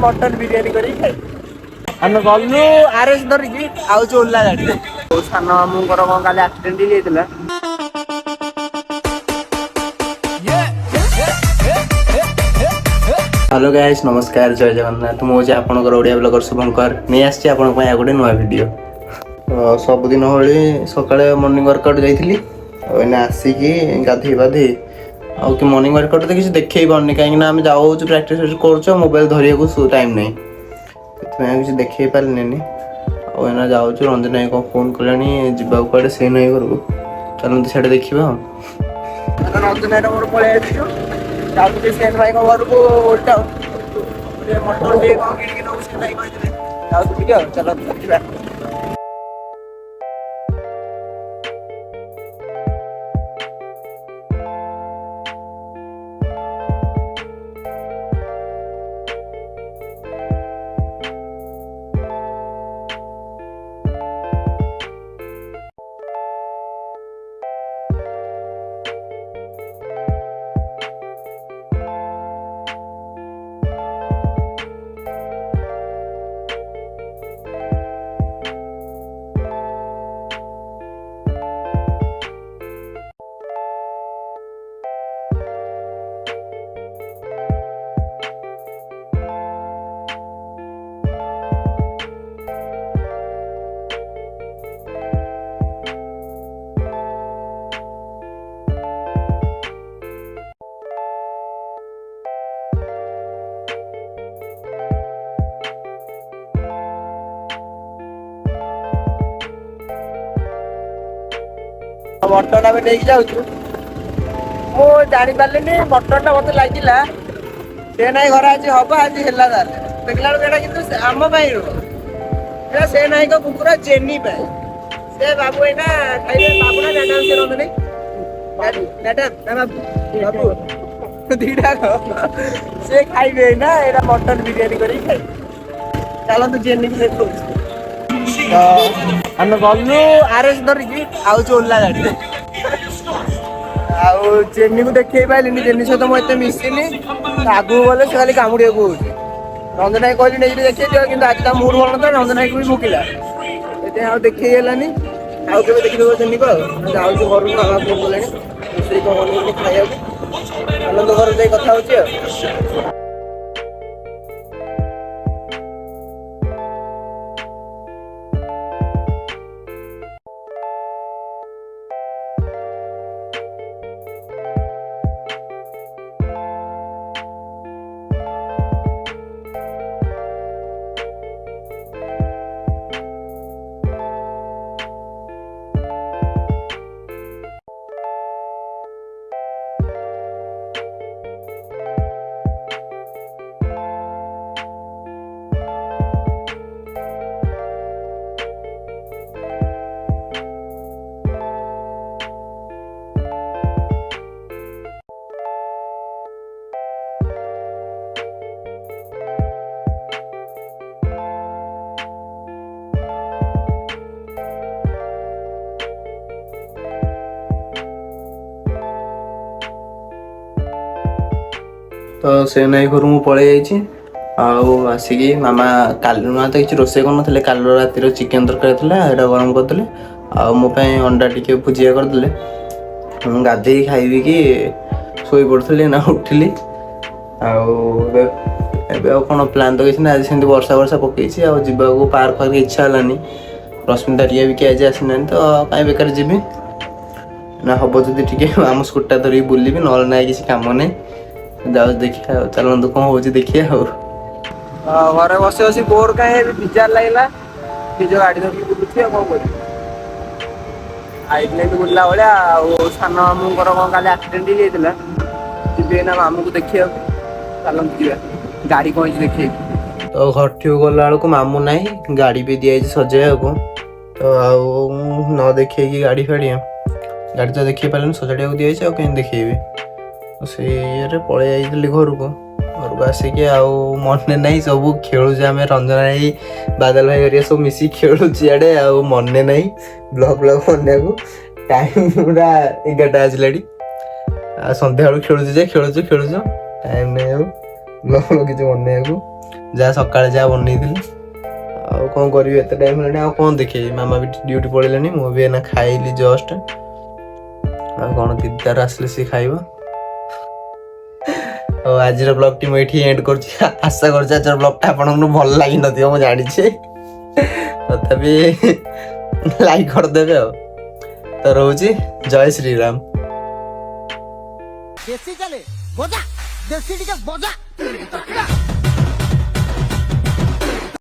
Mutton biryani करी खाई आमे गलु आरएस धरिकी आउछु ओला गाड़ी सान मामूंकर कौन काली एक्सीडेंट ହେଇଯାଇଥିଲା। हेलो गाइस नमस्कार जय जगन्नाथ मुझे आपनकर ओडिया ब्लॉगर शुभंकर नहीं आछि आपन पय गोटे नया वीडियो सब दिन होली सकाळे मॉर्निंग वर्कआउट जाइथिली एने आसीकी गाधी बाधी आउ कि मॉर्निंग वर्कआउट तो किसी देखै पारनी काहे ना हम जाऊ प्रैक्टिस करछो मोबाइल धरिया को टाइम नहीं मैं किसी देखै पारनी आ एना जाऊ रंजन भाई को फोन कलानी जिबा कुआडे से नहीं करबो चलते सेडे देखिबा रंजन भाई मोर पळे आछियो जाऊ सेन भाई को घर को उल्टा मटन दे को किन किन उसके टाइम जाऊ ठीक है चलो देखिबा। मटन आम नहीं जाऊँ मु जानी पारे मटन मत लगे से ना घर आज हम आज है देखला कि आम से ना कुकुर चेनी से बाबू ना खाइले बाबू ना मैडम से रंग नहीं मैडम बाबू बाबू दीटा से खाइबे ना ये मटन बिरियानी करी खाई चलते चेनी की आमे गलु आरएस धरिकी आउछु ओला गाड़ी आउ चेन्नी को देखै पाइलिनी चेन्नी सहित मते मिसिनी आगु बोले से खाली कामुड़िया को रंजन भाई कहली नहीं देखै दियो किंतु आज ता मूड भल न रंजन भाई को भी भूकिला एते आ देखै गेलानी आउ केबे देखि देबो चेन्नी को जाउछु घर को आवा फोन बोलेनी से को होनी खाइया आनंद घर दे कथा होची। तो से नहीं घर मु पड़े आसिकी मामा कालू ना तो किसी रोसे कर कालू रातिर चिकेन तरकारी था गरम करते मोपाई अंडा टी भुजिया करदे गाधे खाइबी कि शोई पड़ी ना उठिली कौन प्लान तो किसी ना आज सेमती वर्षा वर्षा पकई जावा पार्क फार्क इच्छा है रश्मिता टी भी किए आज आसना तो कहीं बेकार जी ना हम जदि आम स्कूटा धरिक बुलबी ना ना किसी कम नहीं जाऊ देखिए चलते कौन हो देखिए घर बस बस बोर कहीं विचार लगला निज गाड़ी धरिकी बुलूची कौन कर बुलला भाया सान मामूंकर कौन काली एक्सीडेंट ହେଇଯାଇଥିଲା जी ना मामू को देखिए चलते जा गाड़ी कौन देखिए तो घर ठू गला बेलू मामू ना गाड़ी भी दिखाई सजाइया को तो न देखिए गाड़ी फाड़ी गाड़ी तो देखिए पारे सजाड़ा को दिखाई कहीं देखेबी से पलि घर को आसिक मन ना सब खेलु आम रंजन भाई बादल भाई हरिया सब मिसी खेलु इे मन ना ब्लॉग ब्लॉग बनने को टाइम पूरा 11टा आसला सन्ध्या बेलू खेलुचे खेलुच टाइम नहीं କିଛି ବନେଇବାକୁ, ଯାହା ସକାଳେ ଯାହା ବନେଇଥିଲି। ଆଉ କ'ଣ କରିବି, ଏତେ ଟାଇମ୍ ହେଲାଣି ଆଉ କ'ଣ ଦେଖେଇବି। ମାମା ବି ଡ୍ୟୁଟି ପଳେଇଲେଣି, ମୁଁ ବି ଏଇନା ଖାଇଲି ଜଷ୍ଟ। ଆଉ କ'ଣ ଦିଦି ତାର ଆସିଲେ ସିଏ ଖାଇବ। ଆଉ ଆଜିର ବ୍ଲଗ୍ଟି ମୁଁ ଏଇଠି ଏଣ୍ଡ କରୁଛି। ଆଶା କରୁଛି ଆଜିର ବ୍ଲଗ୍ଟା ଆପଣଙ୍କୁ ଭଲ ଲାଗିନଥିବ ମୁଁ ଜାଣିଛି, ତଥାପି ଲାଇକ୍ କରିଦେବେ ଆଉ। ତ ରହୁଛି, ଜୟ ଶ୍ରୀରାମ। ଦେଶୀ ଚାଲେ ବଜା, ଦେଶୀ ଟିକେ ବଜା।